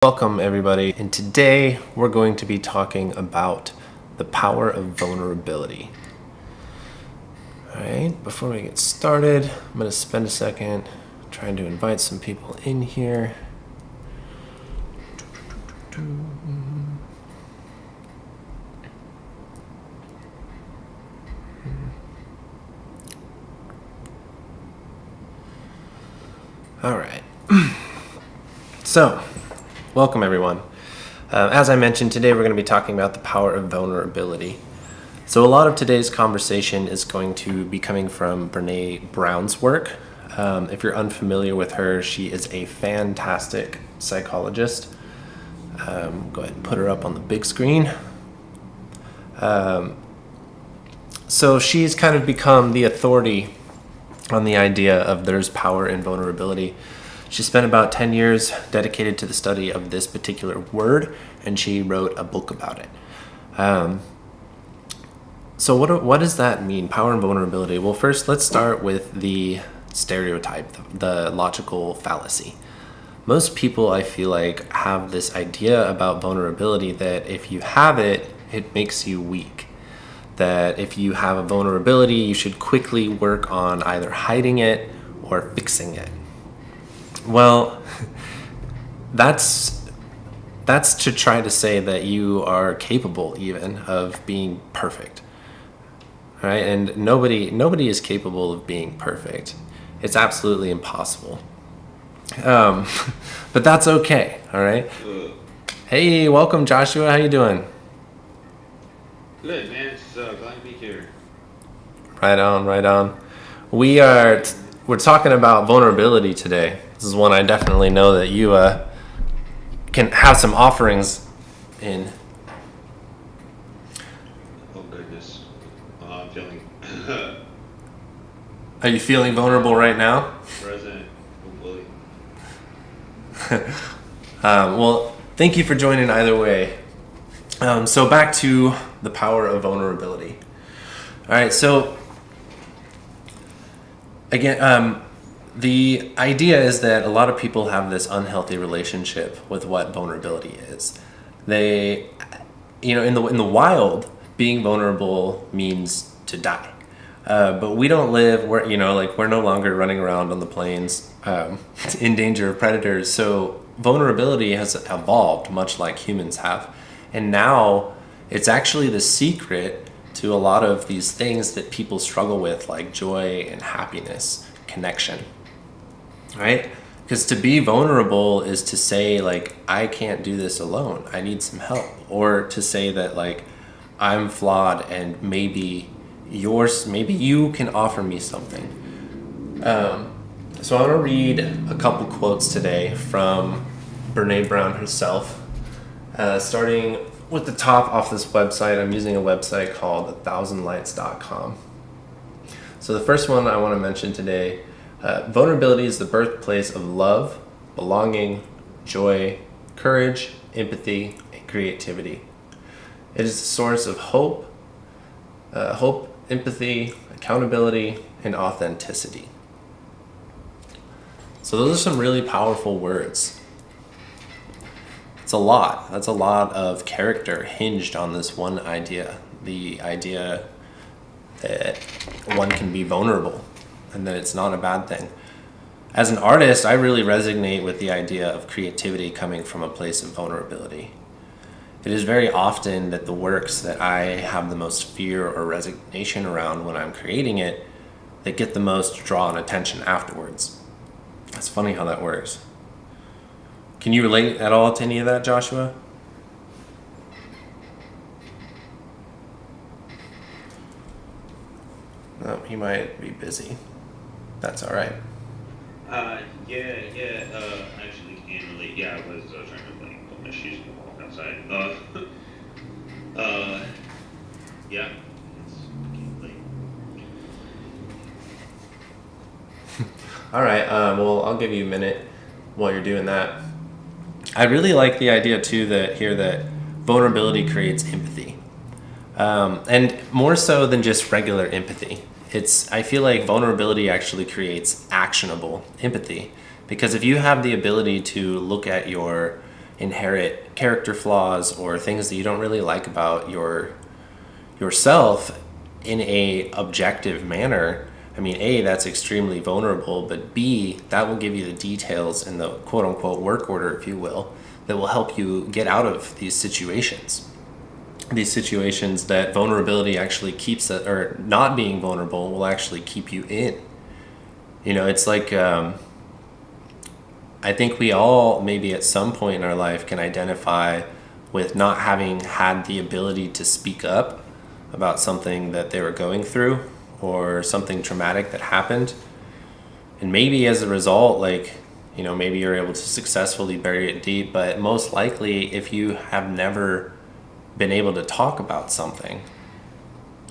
Welcome everybody, and today we're going to be talking about the power of vulnerability. Alright, before we get started, I'm going to spend a second trying to invite some people in here. Alright, so welcome everyone. As I mentioned, today we're going to be talking about the power of vulnerability. So a lot of today's conversation is going to be coming from Brene Brown's work. If you're unfamiliar with her, she is a fantastic psychologist. Go ahead and put her up on the big screen. So she's kind of become the authority on the idea of there's power in vulnerability. She spent about 10 years dedicated to the study of this particular word, and she wrote a book about it. So what does that mean, power and vulnerability? Well, first, let's start with the stereotype, the logical fallacy. Most people, I feel like, have this idea about vulnerability that if you have it, it makes you weak. That if you have a vulnerability, you should quickly work on either hiding it or fixing it. Well, that's to try to say that you are capable even of being perfect, right? And nobody is capable of being perfect. It's absolutely impossible. But that's okay, all right? Hey, welcome, Joshua. How you doing? Good, man. It's glad to be here. Right on. We're talking about vulnerability today. This is one I definitely know that you can have some offerings in. Oh goodness, I'm feeling Are you feeling vulnerable right now? present, hopefully. Well, thank you for joining either way. So back to the power of vulnerability. All right, so again, the idea is that a lot of people have this unhealthy relationship with what vulnerability is. They, in the wild, being vulnerable means to die. But we don't live where, we're no longer running around on the plains in danger of predators. So vulnerability has evolved much like humans have. And now it's actually the secret to a lot of these things that people struggle with, like joy and happiness, connection, right? Because to be vulnerable is to say, like, I can't do this alone. I need some help. Or to say that, like, I'm flawed and maybe you can offer me something. So I want to read a couple quotes today from Brene Brown herself. Starting with the top off this website, I'm using a website called 1000lights.com. So the first one I want to mention today, vulnerability is the birthplace of love, belonging, joy, courage, empathy, and creativity. It is the source of hope, empathy, accountability, and authenticity. So those are some really powerful words. It's a lot. That's a lot of character hinged on this one idea. The idea that one can be vulnerable and that it's not a bad thing. As an artist, I really resonate with the idea of creativity coming from a place of vulnerability. It is very often that the works that I have the most fear or resignation around when I'm creating it that get the most draw and attention afterwards. It's funny how that works. Can you relate at all to any of that, Joshua? No, he might be busy. That's all right. Actually, can relate. Yeah, I was trying to play with my shoes and walk outside. Yeah, it's getting late. All right. Well, I'll give you a minute while you're doing that. I really like the idea too that vulnerability creates empathy, and more so than just regular empathy. I feel like vulnerability actually creates actionable empathy, because if you have the ability to look at your inherent character flaws or things that you don't really like about yourself in a objective manner, I mean, A, that's extremely vulnerable, but B, that will give you the details in the quote unquote work order, if you will, that will help you get out of these situations. These situations that vulnerability actually keeps, or not being vulnerable will actually keep you in. You know, it's like, I think we all maybe at some point in our life can identify with not having had the ability to speak up about something that they were going through or something traumatic that happened. And maybe as a result, like, you know, maybe you're able to successfully bury it deep, but most likely if you have never been able to talk about something,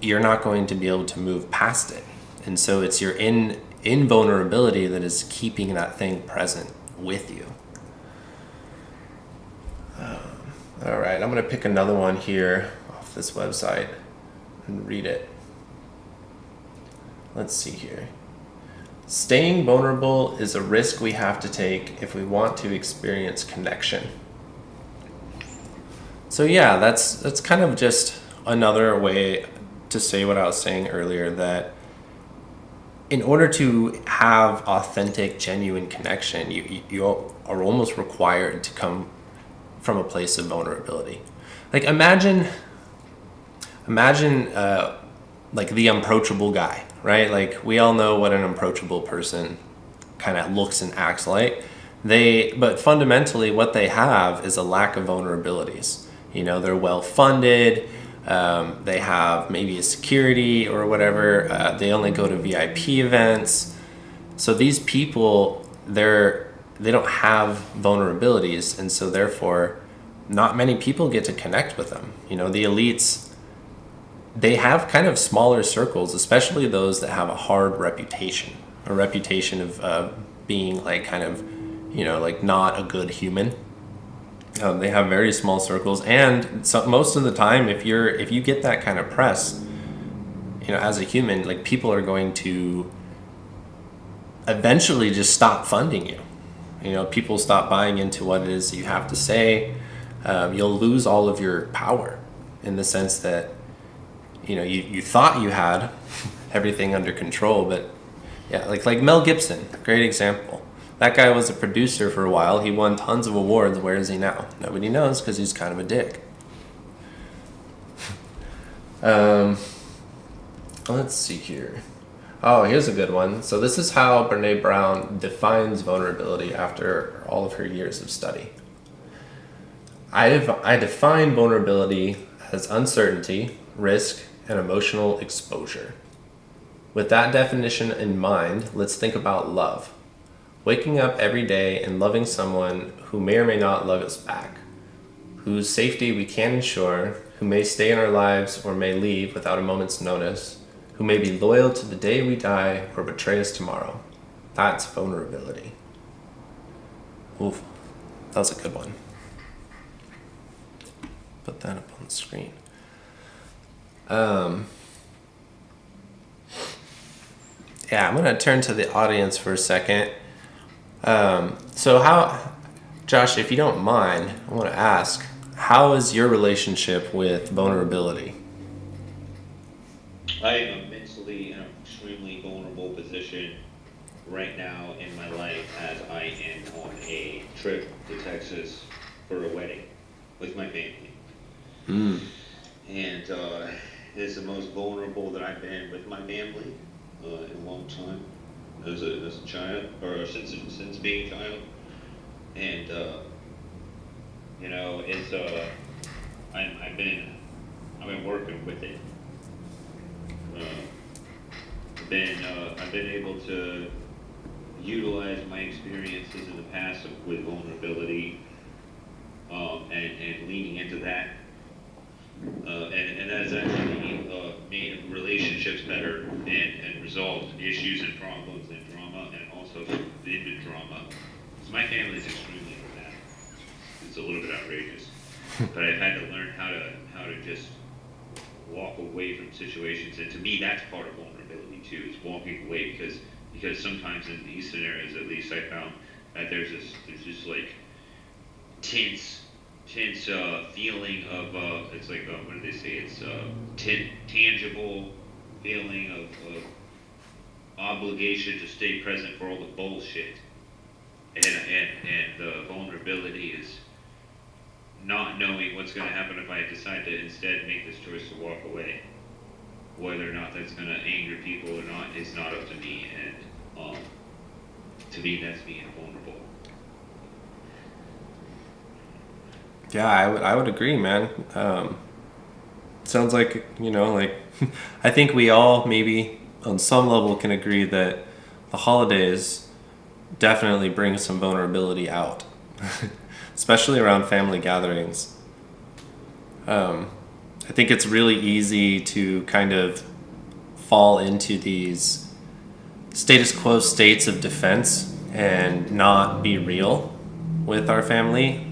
you're not going to be able to move past it. And so it's your invulnerability that is keeping that thing present with you. All right, I'm going to pick another one here off this website and read it. Let's see here. Staying vulnerable is a risk we have to take if we want to experience connection. So yeah, that's kind of just another way to say what I was saying earlier, that in order to have authentic, genuine connection, you are almost required to come from a place of vulnerability. Like imagine like the approachable guy, right? Like we all know what an approachable person kind of looks and acts like. But fundamentally what they have is a lack of vulnerabilities. You know, they're well funded, they have maybe a security or whatever, they only go to VIP events. So these people, they don't have vulnerabilities, and so therefore not many people get to connect with them. You know, the elites, they have kind of smaller circles, especially those that have a hard reputation, a reputation of being like kind of, you know, like not a good human. They have very small circles, and so most of the time, if you get that kind of press, you know, as a human, like people are going to eventually just stop funding you. You know, people stop buying into what it is you have to say. You'll lose all of your power in the sense that, you know, you thought you had everything under control, but yeah, like Mel Gibson, great example. That guy was a producer for a while. He won tons of awards. Where is he now? Nobody knows because he's kind of a dick. Let's see here. Oh, here's a good one. So this is how Brene Brown defines vulnerability after all of her years of study. I define vulnerability as uncertainty, risk, and emotional exposure. With that definition in mind, let's think about love. Waking up every day and loving someone who may or may not love us back, whose safety we can't ensure, who may stay in our lives or may leave without a moment's notice, who may be loyal to the day we die or betray us tomorrow. That's vulnerability. Oof, that was a good one. Put that up on the screen. Yeah, I'm going to turn to the audience for a second. So how, Josh, if you don't mind, I want to ask, how is your relationship with vulnerability? I am mentally in an extremely vulnerable position right now in my life as I am on a trip to Texas for a wedding with my family. Mm. And it's the most vulnerable that I've been with my family in a long time as a child, or since being a child. And you know, it's I've been working with it. I've been able to utilize my experiences in the past with vulnerability, and leaning into that, and that's actually made relationships better and resolved issues and problems and drama, and also ended drama. So my family is extremely dramatic. It's a little bit outrageous, but I've had to learn how to just walk away from situations, and to me that's part of vulnerability too, is walking away, because sometimes in these scenarios, at least I found that there's just like tense tense feeling of it's like what do they say? It's tangible feeling of obligation to stay present for all the bullshit, and the vulnerability is not knowing what's going to happen if I decide to instead make this choice to walk away. Whether or not that's going to anger people or not is not up to me, and to me that's being vulnerable. Yeah, I would agree, man. Sounds like, like I think we all maybe on some level can agree that the holidays definitely bring some vulnerability out, especially around family gatherings. I think it's really easy to kind of fall into these status quo states of defense and not be real with our family.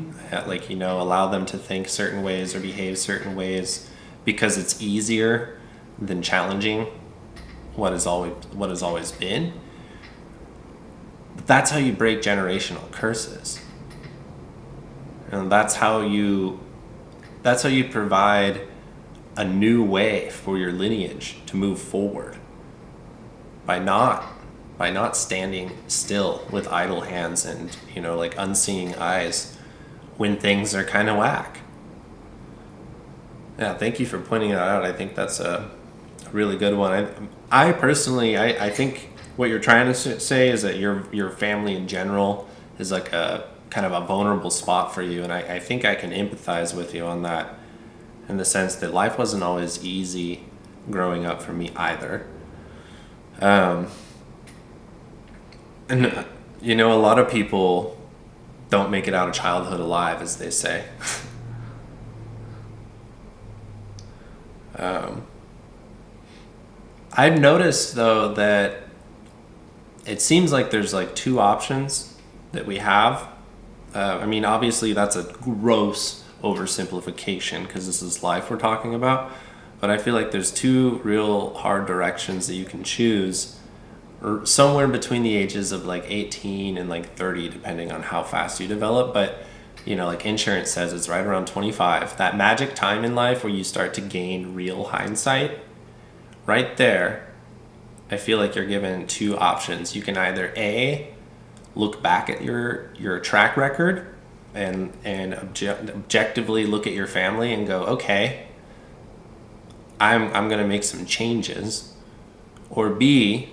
Like, allow them to think certain ways or behave certain ways because it's easier than challenging what has always been. But that's how you break generational curses. And that's how you provide a new way for your lineage to move forward by not standing still with idle hands and like unseeing eyes when things are kind of whack. Yeah, thank you for pointing that out. I think that's a really good one. I personally, I think what you're trying to say is that your family in general is like a kind of a vulnerable spot for you, and I think I can empathize with you on that, in the sense that life wasn't always easy growing up for me either. And a lot of people don't make it out of childhood alive, as they say. I've noticed though that it seems like there's like two options that we have. Obviously that's a gross oversimplification because this is life we're talking about, but I feel like there's two real hard directions that you can choose, or somewhere between the ages of like 18 and like 30, depending on how fast you develop. But like insurance says, it's right around 25, that magic time in life where you start to gain real hindsight. Right there, I feel like you're given two options. You can either A, look back at your track record and objectively look at your family and go, okay, I'm going to make some changes. Or B,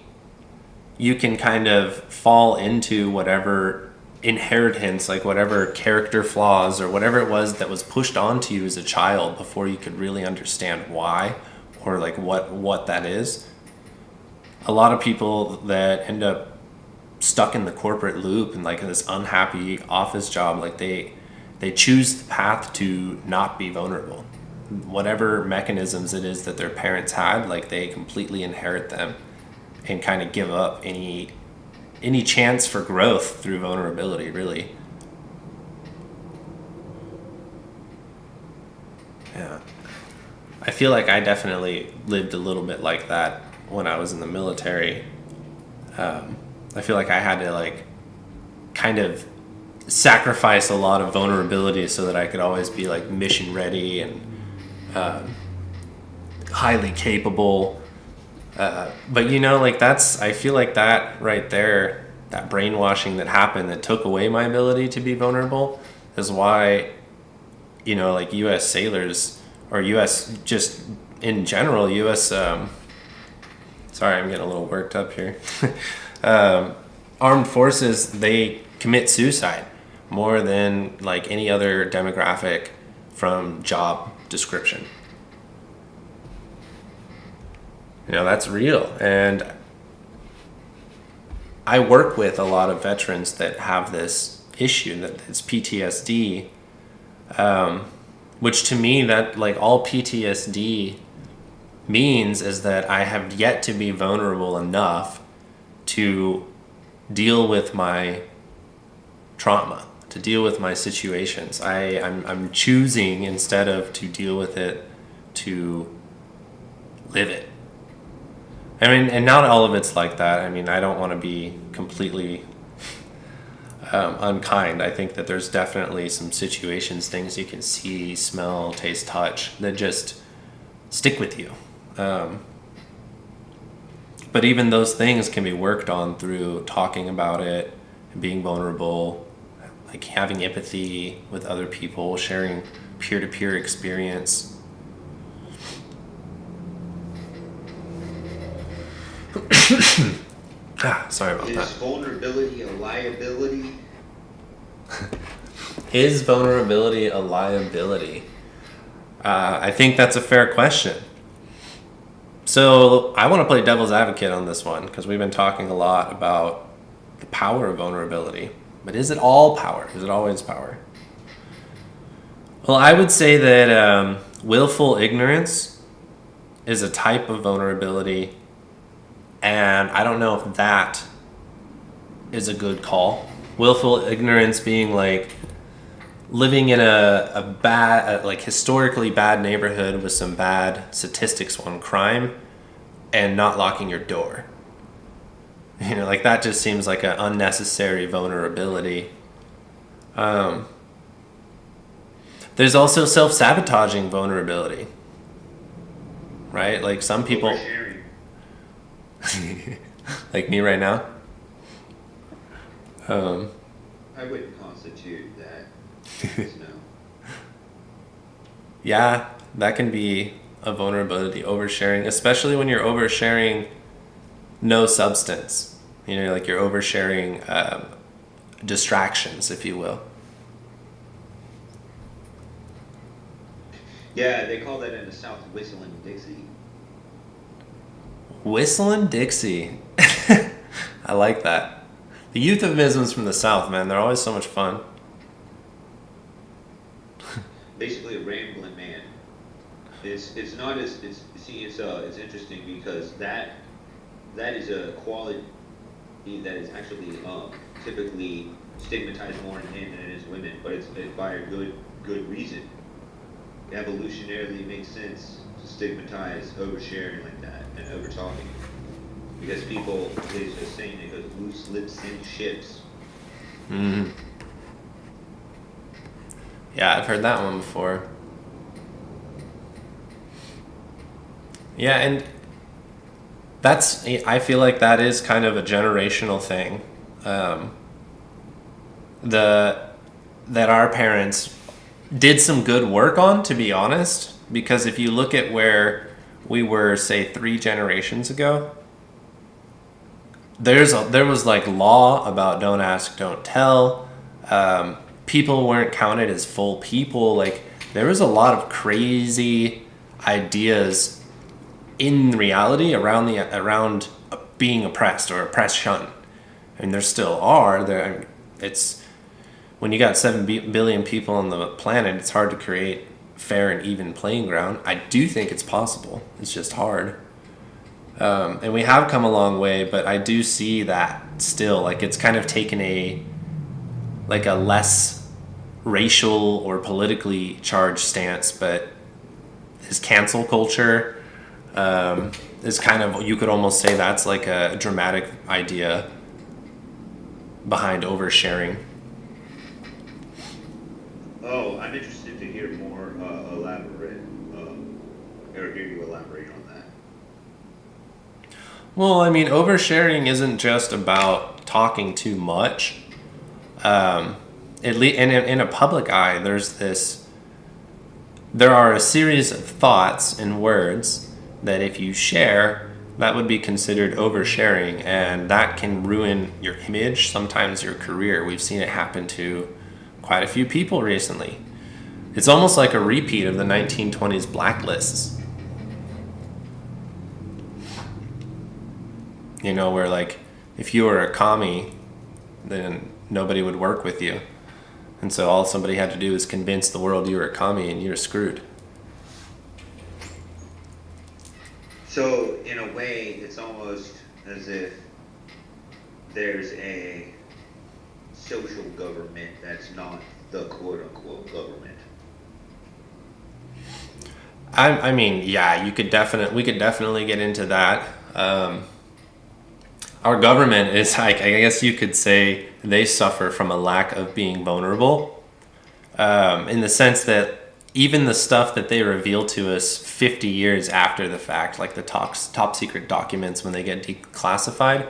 you can kind of fall into whatever inheritance, like whatever character flaws or whatever it was that was pushed onto you as a child before you could really understand why, or like what that is. A lot of people that end up stuck in the corporate loop and like in this unhappy office job, like they choose the path to not be vulnerable. Whatever mechanisms it is that their parents had, like they completely inherit them and kind of give up any chance for growth through vulnerability, really. Yeah. I feel like I definitely lived a little bit like that when I was in the military. I feel like I had to like kind of sacrifice a lot of vulnerability so that I could always be like mission ready and highly capable. But like I feel like that right there, that brainwashing that happened that took away my ability to be vulnerable, is why like U.S. sailors, or U.S. just in general, U.S. Sorry, I'm getting a little worked up here. Armed forces, they commit suicide more than like any other demographic from job description. That's real. And I work with a lot of veterans that have this issue, that it's PTSD, which to me, that like all PTSD means is that I have yet to be vulnerable enough to deal with my trauma, to deal with my situations. I'm choosing, instead of to deal with it, to live it. And not all of it's like that. I don't want to be completely unkind. I think that there's definitely some situations, things you can see, smell, taste, touch that just stick with you. But even those things can be worked on through talking about it, being vulnerable, like having empathy with other people, sharing peer-to-peer experience. Sorry about Is that. vulnerability a liability? Is vulnerability a liability? I think that's a fair question. So I want to play devil's advocate on this one because we've been talking a lot about the power of vulnerability. But is it all power? Is it always power? Well, I would say that willful ignorance is a type of vulnerability, and I don't know if that is a good call. Willful ignorance being like living in a bad, like historically bad neighborhood with some bad statistics on crime and not locking your door. You know, like that just seems like an unnecessary vulnerability. There's also self-sabotaging vulnerability, right? Like some people, Oversharing. like me right now. I wouldn't constitute that. No. Yeah, that can be a vulnerability, oversharing, especially when you're oversharing no substance. You know, like you're oversharing distractions, if you will. Yeah, they call that in the South whistling Dixie. Whistling Dixie. I like that. The euphemisms from the South, man, they're always so much fun. Basically, a rambling man. It's not as it's interesting because that is a quality that is actually typically stigmatized more in men than it is women, but it's by a good reason. Evolutionarily, it makes sense to stigmatize oversharing like that and over talking because people, there's a saying that goes, loose lips sink ships. Mm. Yeah, I've heard that one before. Yeah, and I feel like that is kind of a generational thing. That our parents did some good work on, to be honest, because if you look at where we were, say, 3 generations ago, there was like law about don't ask, don't tell. People weren't counted as full people. Like there was a lot of crazy ideas in reality around being oppressed or oppression. I mean, there still are. It's when you got 7 billion people on the planet, it's hard to create fair and even playing ground. I do think it's possible. It's just hard. And we have come a long way, but I do see that still, like it's kind of taken a less racial or politically charged stance, but his cancel culture is kind of, you could almost say that's like a dramatic idea behind oversharing. Oh, I'm interested to hear more elaborate, or hear you elaborate on that. Well, I mean, oversharing isn't just about talking too much. In a public eye, there are a series of thoughts and words that if you share, that would be considered oversharing, and that can ruin your image, sometimes your career. We've seen it happen to quite a few people recently. It's almost like a repeat of the 1920s blacklists. You know, where like if you were a commie, then nobody would work with you. And so all somebody had to do is convince the world you were a commie and you're screwed. So, in a way, it's almost as if there's a social government that's not the quote-unquote government. I mean, yeah, we could definitely get into that. our government is like, I guess you could say they suffer from a lack of being vulnerable, in the sense that even the stuff that they reveal to us 50 years after the fact, like the top secret documents when they get declassified,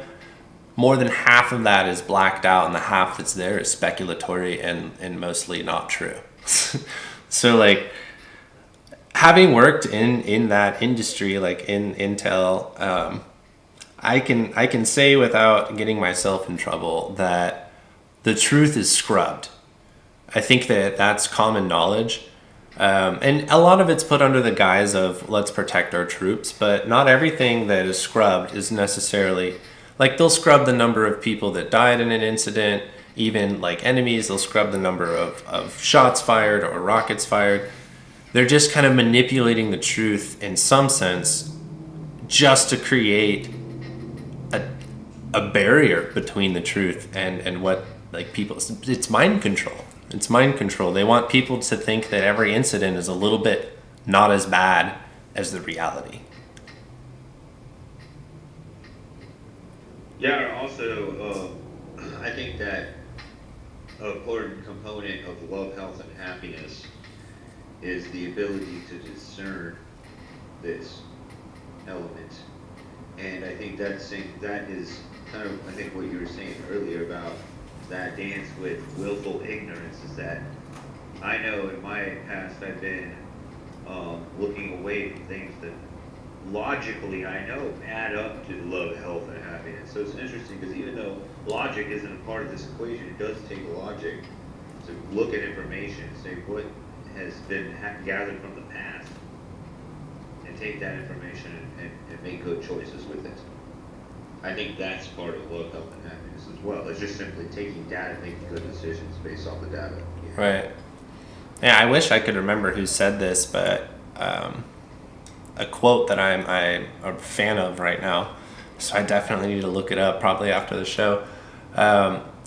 more than half of that is blacked out, and the half that's there is speculatory and mostly not true. So like, having worked in that industry, like in Intel, I can say without getting myself in trouble that the truth is scrubbed. I think that that's common knowledge. And a lot of it's put under the guise of let's protect our troops, but not everything that is scrubbed is necessarily, like they'll scrub the number of people that died in an incident, even like enemies, they'll scrub the number of shots fired or rockets fired. They're just kind of manipulating the truth in some sense just to create a barrier between the truth and what like people, it's mind control. It's mind control. They want people to think that every incident is a little bit not as bad as the reality. Yeah, also, I think that an important component of love, health, and happiness is the ability to discern this element. And I think that is kind of, I think what you were saying earlier about that dance with willful ignorance is that I know in my past I've been looking away from things that logically I know add up to love, health, and happiness. So it's interesting because even though logic isn't a part of this equation, it does take logic to look at information and say what has been gathered from the past and take that information and make good choices with it. I think that's part of love, health, and happiness as well. It's just simply taking data and making good decisions based off the data. Yeah. Right. Yeah, I wish I could remember who said this, but a quote that I'm a fan of right now, so I definitely need to look it up probably after the show,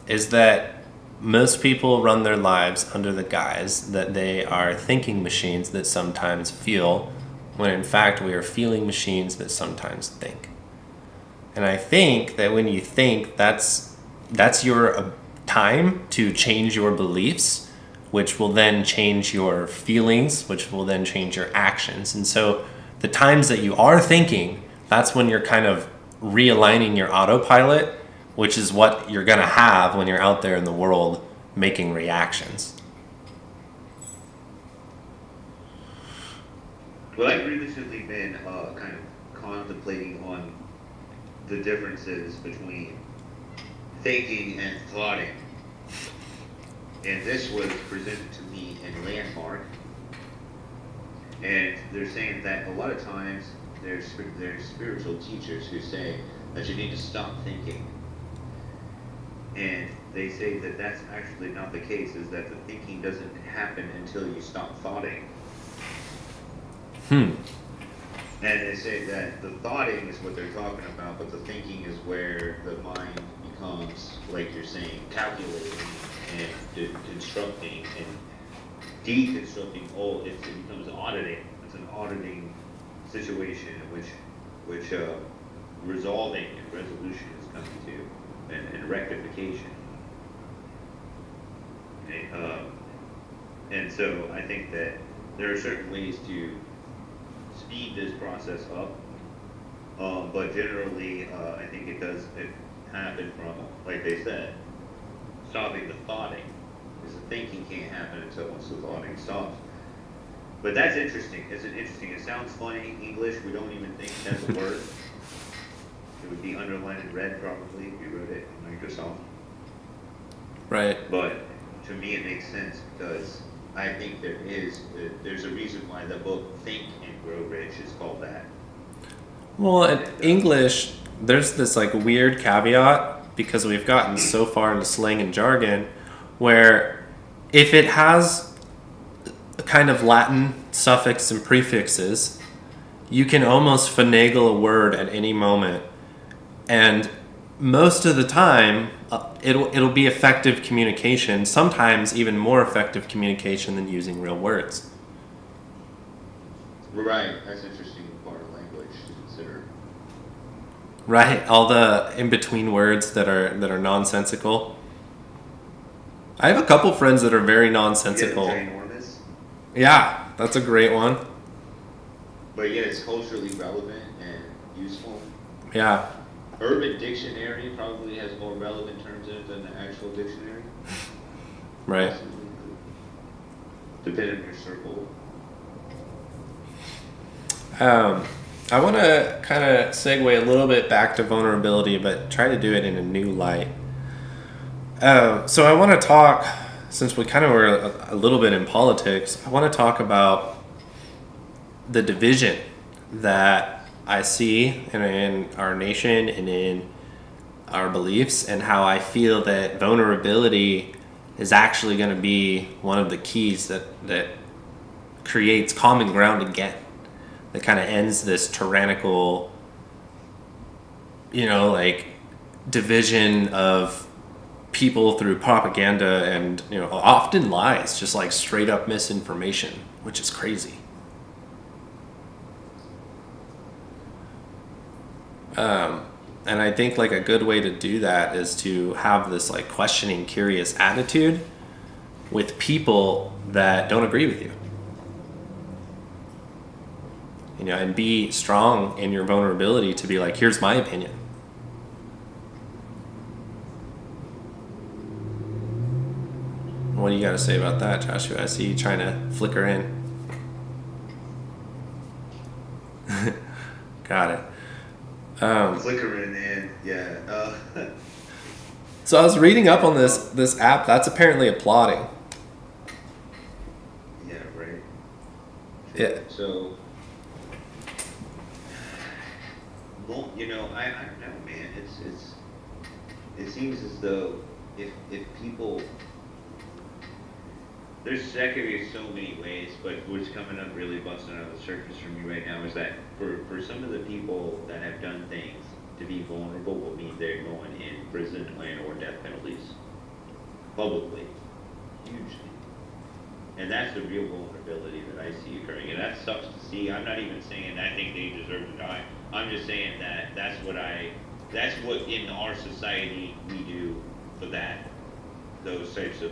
is that most people run their lives under the guise that they are thinking machines that sometimes feel, when in fact we are feeling machines that sometimes think. And I think that when you think, that's your time to change your beliefs, which will then change your feelings, which will then change your actions. And so the times that you are thinking, that's when you're kind of realigning your autopilot, which is what you're going to have when you're out there in the world making reactions. Well, I've recently been kind of contemplating on the differences between thinking and thoughting. And this was presented to me in Landmark. And they're saying that a lot of times there's spiritual teachers who say that you need to stop thinking. And they say that that's actually not the case, is that the thinking doesn't happen until you stop thoughting. And they say that the thoughting is what they're talking about, but the thinking is where the mind becomes, like you're saying, calculating and constructing and deconstructing. It becomes auditing. It's an auditing situation in which resolving and resolution is coming to, and rectification. And so I think that there are certain ways to speed this process up, but generally I think it happen from, like they said, stopping the thoughting, because the thinking can't happen until once the thoughting stops. But that's interesting. It sounds funny in English. We don't even think that's a word. It would be underlined in red probably if you wrote it in Microsoft. Right. But to me it makes sense because I think there's a reason why the book Think and Grow Rich is called that. Well, in English, there's this like weird caveat because we've gotten so far into slang and jargon where if it has a kind of Latin suffix and prefixes, you can almost finagle a word at any moment. And most of the time, it'll be effective communication, sometimes even more effective communication than using real words. Right, that's an interesting part of language to consider. Right? All the in between words that are nonsensical. I have a couple friends that are very nonsensical. Yeah, ginormous. Yeah, that's a great one. But yet it's culturally relevant and useful. Yeah. Urban Dictionary probably has more relevant terms in it than the actual dictionary. Right. Depending on your circle. I want to kind of segue a little bit back to vulnerability, but try to do it in a new light. So I want to talk, since we kind of were a little bit in politics, I want to talk about the division that I see in our nation and in our beliefs, and how I feel that vulnerability is actually going to be one of the keys that creates common ground again, that kind of ends this tyrannical, like division of people through propaganda and often lies, just like straight up misinformation, which is crazy. And I think like a good way to do that is to have this like questioning, curious attitude with people that don't agree with you. And be strong in your vulnerability to be like, here's my opinion. What do you got to say about that, Joshua? I see you trying to flicker in. Got it. Flickering in, yeah. So I was reading up on this app. That's apparently applauding. Yeah, right. Yeah. So, well, I don't know, man. It seems as though if people, that could be so many ways, but what's coming up really busting out of the surface for me right now is that for some of the people that have done things, to be vulnerable will mean they're going in prison or death penalties. Publicly. Hugely. And that's the real vulnerability that I see occurring. And that sucks to see. I'm not even saying I think they deserve to die. I'm just saying that that's what in our society we do for those types of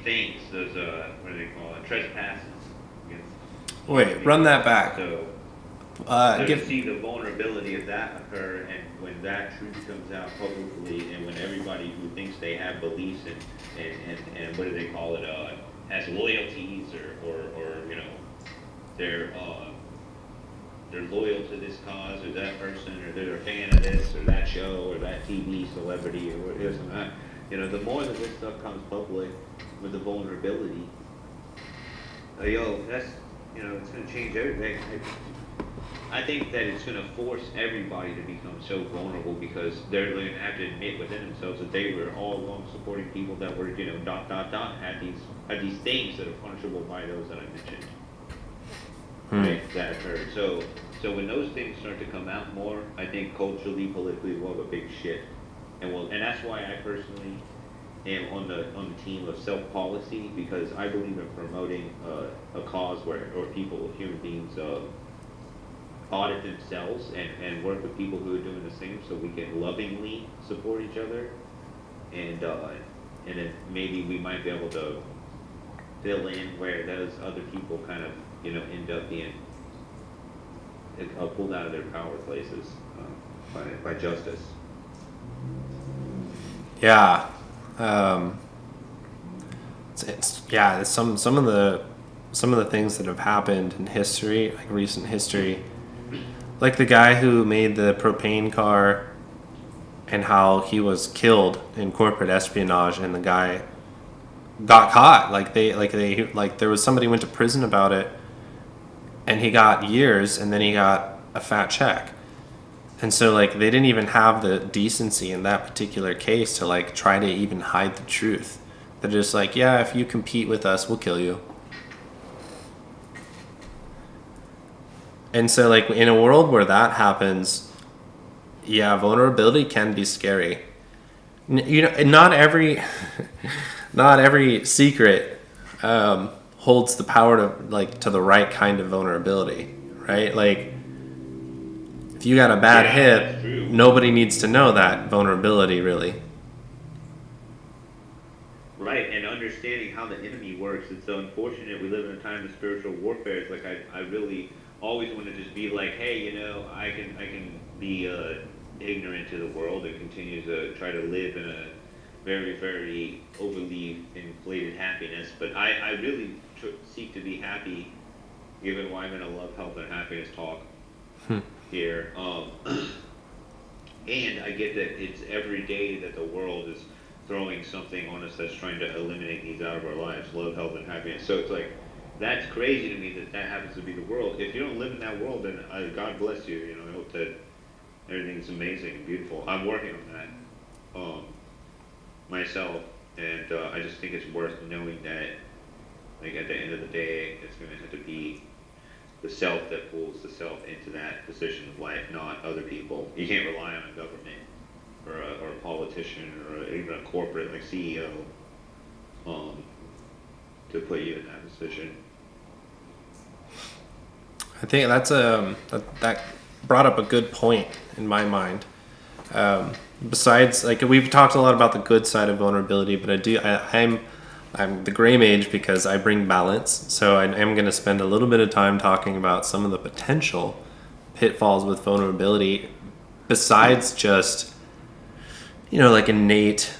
things, those what do they call it, trespasses. Wait, run that back. So to see the vulnerability of that occur, and when that truth comes out publicly, and when everybody who thinks they have beliefs and what do they call it, has loyalties or they're loyal to this cause or that person, or they're a fan of this or that show or that TV celebrity or this and that. The more that this stuff comes public with the vulnerability, that's, it's going to change everything. I think that it's going to force everybody to become so vulnerable, because they're going to have to admit within themselves that they were all along supporting people that were, had these things that are punishable by those that I mentioned. Right, that occurred. So when those things start to come out more, I think culturally, politically, we'll have a big shift. And that's why I personally am on the team of self-policy, because I believe in promoting a cause where human beings audit themselves and work with people who are doing the same, so we can lovingly support each other, and then maybe we might be able to fill in where those other people kind of end up being pulled out of their power places by justice. Yeah. It's some of the things that have happened in history, like recent history, like the guy who made the propane car and how he was killed in corporate espionage, and the guy got caught. There was somebody went to prison about it, and he got years, and then he got a fat check. And so, they didn't even have the decency in that particular case to, try to even hide the truth. They're just like, yeah, if you compete with us, we'll kill you. And so, in a world where that happens, yeah, vulnerability can be scary. Not every secret holds the power to the right kind of vulnerability, right? If you got a bad Yeah, hip, that's true. nobody needs to know that vulnerability, really. Right, and understanding how the enemy works. It's so unfortunate we live in a time of spiritual warfare. It's like I really always want to just be like, hey, I can be ignorant to the world and continue to try to live in a very, very overly inflated happiness. But I really seek to be happy, given why I'm in a love, health, and happiness talk here. And I get that it's every day that the world is throwing something on us that's trying to eliminate these out of our lives, love, health, and happiness. So it's like, that's crazy to me that that happens to be the world. If you don't live in that world, then God bless you. You know, I hope that everything's amazing and beautiful. I'm working on that myself, and I just think it's worth knowing that, like, at the end of the day, it's going to have to be the self that pulls the self into that position of life, not other people. You can't rely on a government or a politician or even a corporate like CEO to put you in that position. I think that brought up a good point in my mind. Besides, like, we've talked a lot about the good side of vulnerability, but I'm the gray mage because I bring balance. So I am going to spend a little bit of time talking about some of the potential pitfalls with vulnerability, besides just, like innate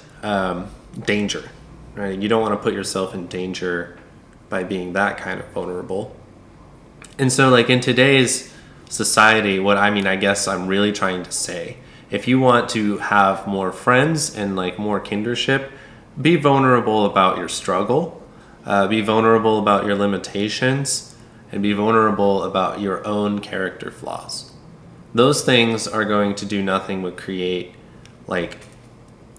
danger, right? You don't want to put yourself in danger by being that kind of vulnerable. And so, like, in today's society, I guess I'm really trying to say, if you want to have more friends and like more kindership, be vulnerable about your struggle, be vulnerable about your limitations, and be vulnerable about your own character flaws. Those things are going to do nothing but create like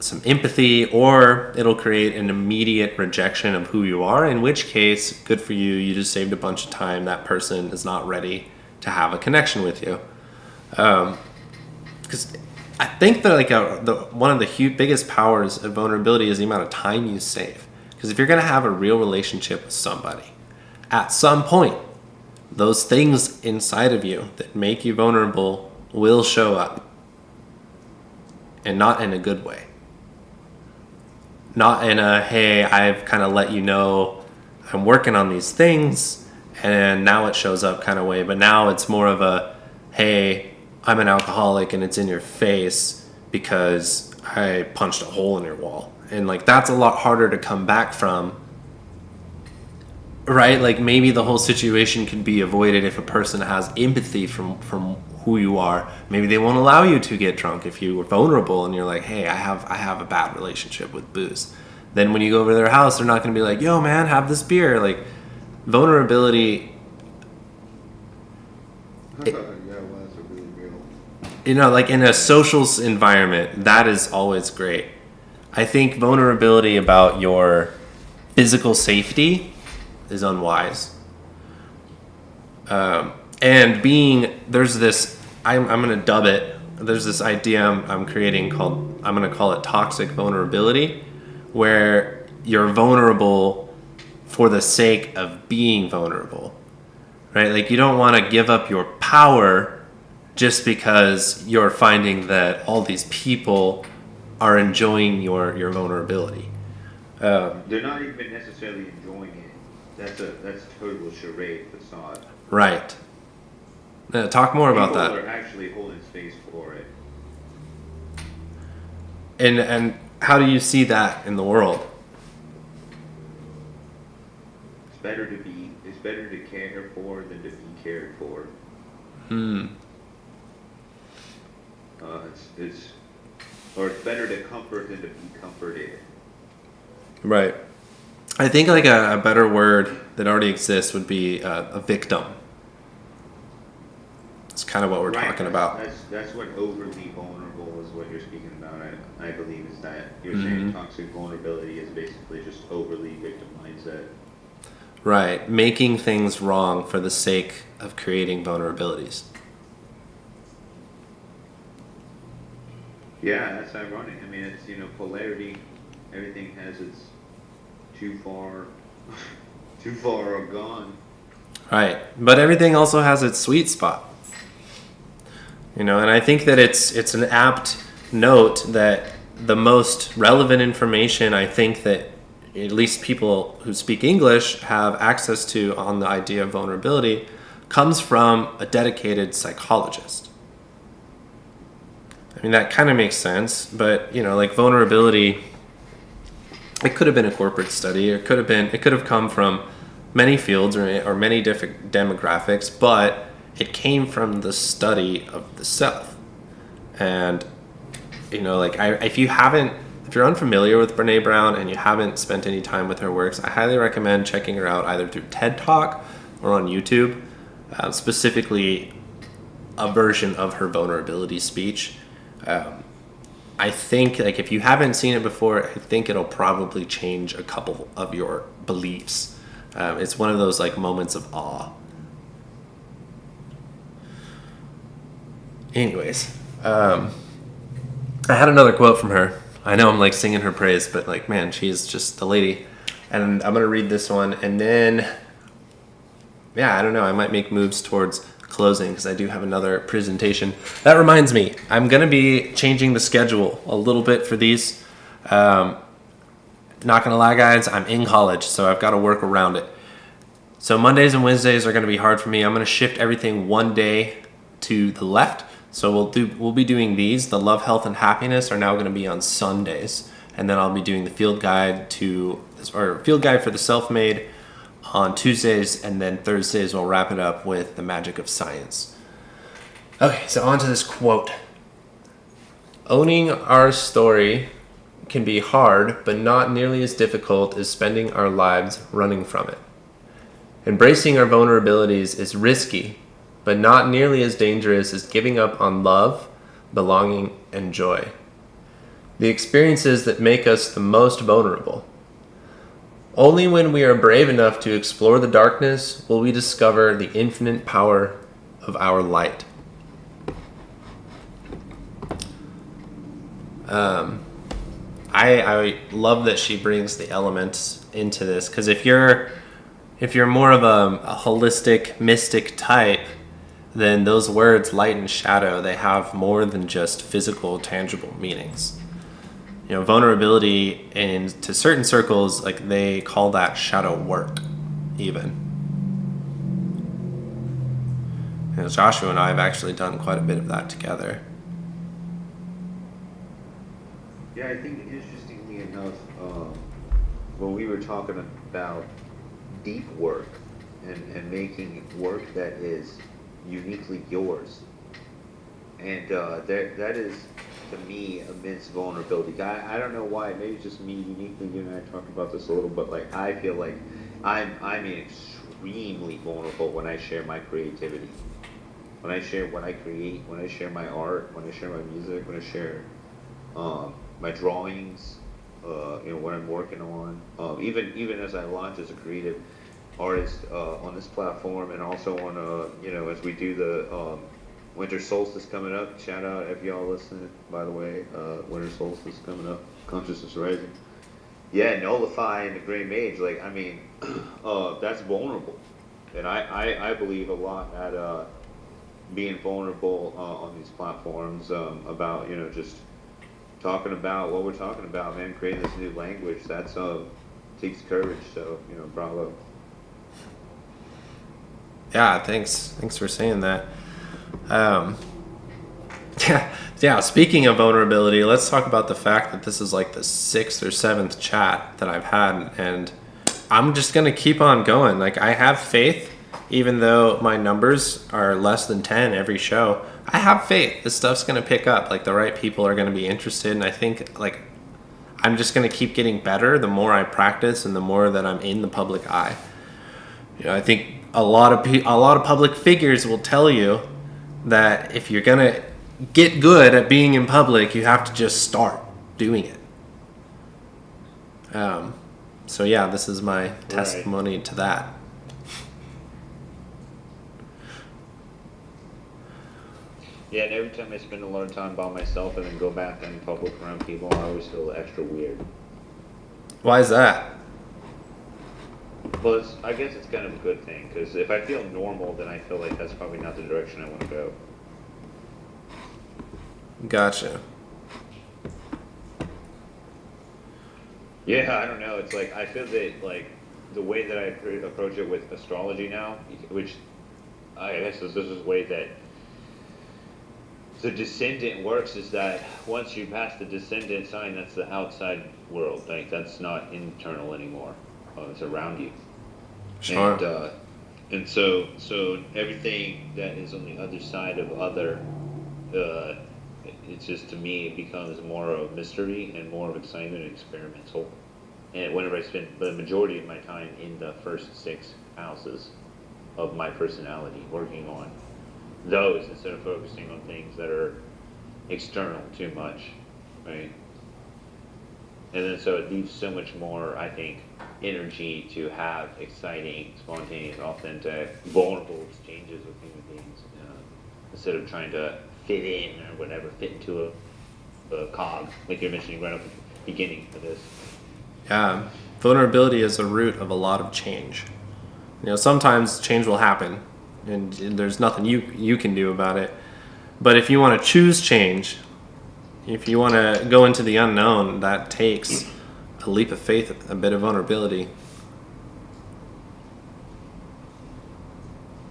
some empathy, or it'll create an immediate rejection of who you are, in which case, good for you, you just saved a bunch of time. That person is not ready to have a connection with you. Because I think that one of the biggest powers of vulnerability is the amount of time you save. Because if you're going to have a real relationship with somebody, at some point, those things inside of you that make you vulnerable will show up. And not in a good way. Not in a, hey, I've kind of let you know I'm working on these things and now it shows up kind of way. But now it's more of a, hey, I'm an alcoholic and it's in your face because I punched a hole in your wall. And like, that's a lot harder to come back from, right? Like, maybe the whole situation could be avoided if a person has empathy from who you are. Maybe they won't allow you to get drunk if you were vulnerable and you're like, hey, I have a bad relationship with booze. Then when you go over to their house, they're not going to be like, yo, man, have this beer. Like, vulnerability, Yeah, well, that's a really real. like in a social environment, that is always great. I think vulnerability about your physical safety is unwise. And there's this, I'm going to dub it, there's this idea I'm creating called, I'm going to call it toxic vulnerability, where you're vulnerable for the sake of being vulnerable, right? Like, you don't want to give up your power just because you're finding that all these people are enjoying your vulnerability. They're not even necessarily enjoying it. That's a total charade facade. Right. Talk more about People that. are actually holding space for it. And how do you see that in the world? It's better to care for than to be cared for. It's better to comfort than to be comforted. Right. I think like a better word that already exists would be a victim. It's kind of what we're talking about. That's what overly vulnerable is what you're speaking about. I believe is that you're saying toxic vulnerability is basically just overly victim mindset. Right. Making things wrong for the sake of creating vulnerabilities. Yeah, that's ironic. I mean, it's, polarity. Everything has its too far or gone. Right. But everything also has its sweet spot. And I think that it's an apt note that the most relevant information I think that at least people who speak English have access to on the idea of vulnerability comes from a dedicated psychologist. I mean, that kind of makes sense, but like vulnerability, it could have been a corporate study, or it could have come from many fields or many different demographics, but it came from the study of the self. And if you're unfamiliar with Brene Brown and you haven't spent any time with her works, I highly recommend checking her out either through TED Talk or on YouTube, specifically a version of her vulnerability speech. I think if you haven't seen it before, I think it'll probably change a couple of your beliefs. It's one of those moments of awe. Anyways, I had another quote from her. I know I'm singing her praise, but man, she's just a lady. And I'm gonna read this one, and then I don't know, I might make moves towards closing because I do have another presentation. That reminds me, I'm gonna be changing the schedule a little bit for these. Not gonna lie, guys, I'm in college, so I've got to work around it. So Mondays and Wednesdays are gonna be hard for me. I'm gonna shift everything one day to the left. So we'll be doing these. The love, health, and happiness are now going to be on Sundays, and then I'll be doing the field guide for the self-made on Tuesdays, and then Thursdays we'll wrap it up with the Magik of Science. Okay, so on to this quote. Owning our story can be hard, but not nearly as difficult as spending our lives running from it. Embracing our vulnerabilities is risky, but not nearly as dangerous as giving up on love, belonging, and joy. The experiences that make us the most vulnerable. Only when we are brave enough to explore the darkness will we discover the infinite power of our light. I love that she brings the elements into this, because if you're more of a holistic, mystic type, then those words, light and shadow, they have more than just physical, tangible meanings. Vulnerability to certain circles, they call that shadow work, even. Joshua and I have actually done quite a bit of that together. Yeah, I think interestingly enough, when we were talking about deep work and making work that is uniquely yours, and that is, to me, immense vulnerability. I don't know why, maybe it's just me uniquely. You and I talked about this a little, but I feel like I'm extremely vulnerable when I share my creativity, when I share what I create, when I share my art, when I share my music, when I share my drawings, what I'm working on, even as I launch as a creative artist on this platform, and also on as we do the winter solstice coming up. Shout out if y'all listening, by the way. Winter solstice coming up, consciousness rising. Yeah, nullifying the gray mage, that's vulnerable, and I believe a lot at being vulnerable on these platforms, about just talking about what we're talking about, man. Creating this new language, that's takes courage. So bravo. Yeah, thanks for saying that. Yeah. Speaking of vulnerability, let's talk about the fact that this is the 6th or 7th chat that I've had, and I'm just gonna keep on going. I have faith, even though my numbers are less than 10 every show. I have faith this stuff's gonna pick up. The right people are gonna be interested, and I think I'm just gonna keep getting better the more I practice and the more that I'm in the public eye. I think a lot of public figures will tell you that if you're gonna get good at being in public, you have to just start doing it. So yeah, this is my testimony to that. Yeah, and every time I spend a lot of time by myself and then go back in public around people, I always feel extra weird. Why is that? Well, I guess it's kind of a good thing, because if I feel normal, then I feel like that's probably not the direction I want to go. Gotcha. Yeah, I don't know. It's like I feel that like the way that I approach it with astrology now, which I guess this is the way that the descendant works, is that once you pass the descendant sign, that's the outside world. Like that's not internal anymore. It's around you. Sure. And so everything that is on the other side of other, it's just to me it becomes more of mystery and more of excitement and experimental. And whenever I spend the majority of my time in the first 6 houses of my personality, working on those instead of focusing on things that are external too much, right? And then so it leaves so much more, I think, energy to have exciting, spontaneous, authentic, vulnerable exchanges with human beings, instead of trying to fit in or whatever, fit into a cog, like you're mentioning right at the beginning of this. Yeah, vulnerability is the root of a lot of change. You know, sometimes change will happen, and there's nothing you can do about it. But if you want to choose change, if you want to go into the unknown, that takes a leap of faith, a bit of vulnerability.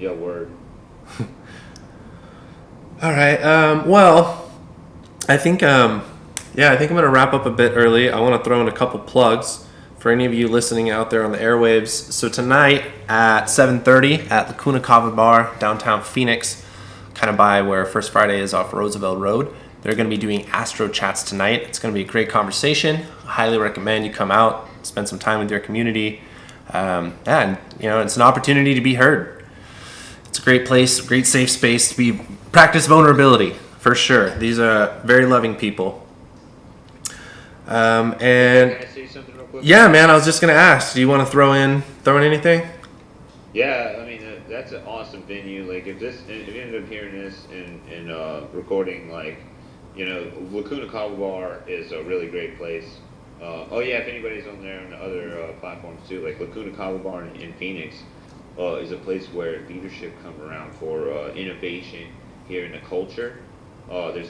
Yeah, word. All right. Well, I think I'm going to wrap up a bit early. I want to throw in a couple plugs for any of you listening out there on the airwaves. So tonight at 7:30 at Lacuna Cava Bar, downtown Phoenix, kind of by where First Friday is off Roosevelt Road. They're going to be doing Astro Chats tonight. It's going to be a great conversation. I highly recommend you come out, spend some time with your community. And, you know, it's an opportunity to be heard. It's a great place, great safe space to be practice vulnerability, for sure. These are very loving people. And Can I say something real quick? yeah, man, I was just going to ask, do you want to throw in anything? Yeah, I mean that's an awesome venue. Like if you end up hearing this and recording, like, you know, Lacuna Cava Bar is a really great place. Oh yeah, if anybody's on there on the other platforms too, like Lacuna Cava Bar in Phoenix is a place where leadership come around for innovation here in the culture. There's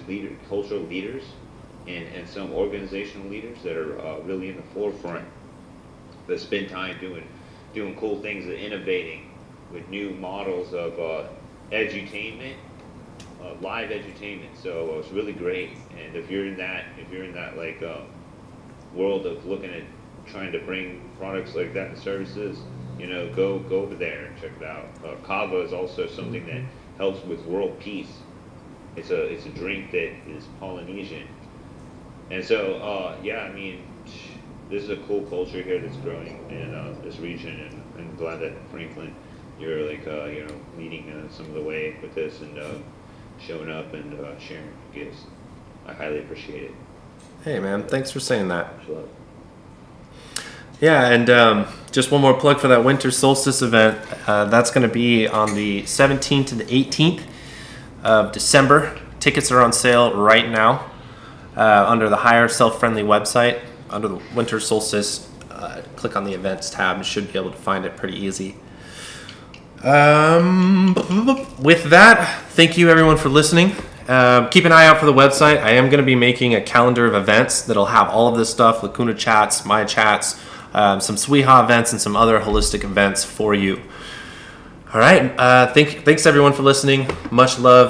cultural leaders and some organizational leaders that are really in the forefront that spend time doing cool things and innovating with new models of edutainment, live edutainment. So it's really great. And if you're in that like world of looking at trying to bring products like that and services, you know, go over there and check it out. Kava is also something that helps with world peace. It's a drink that is Polynesian, and so yeah, I mean, this is a cool culture here that's growing in this region, and I'm glad that Franklin, you're like you know, leading some of the way with this and showing up and sharing gifts. I highly appreciate it. Hey, man, thanks for saying that. Much love. Yeah, and just one more plug for that winter solstice event. That's going to be on the 17th to the 18th of December. Tickets are on sale right now under the Hire Self-Friendly website. Under the winter solstice, click on the events tab. You should be able to find it pretty easy. With that, thank you everyone for listening. Keep an eye out for the website. I am going to be making a calendar of events that'll have all of this stuff, Lacuna Chats, my chats, some Sweeha events, and some other holistic events for you. All right. Thanks everyone for listening. Much love.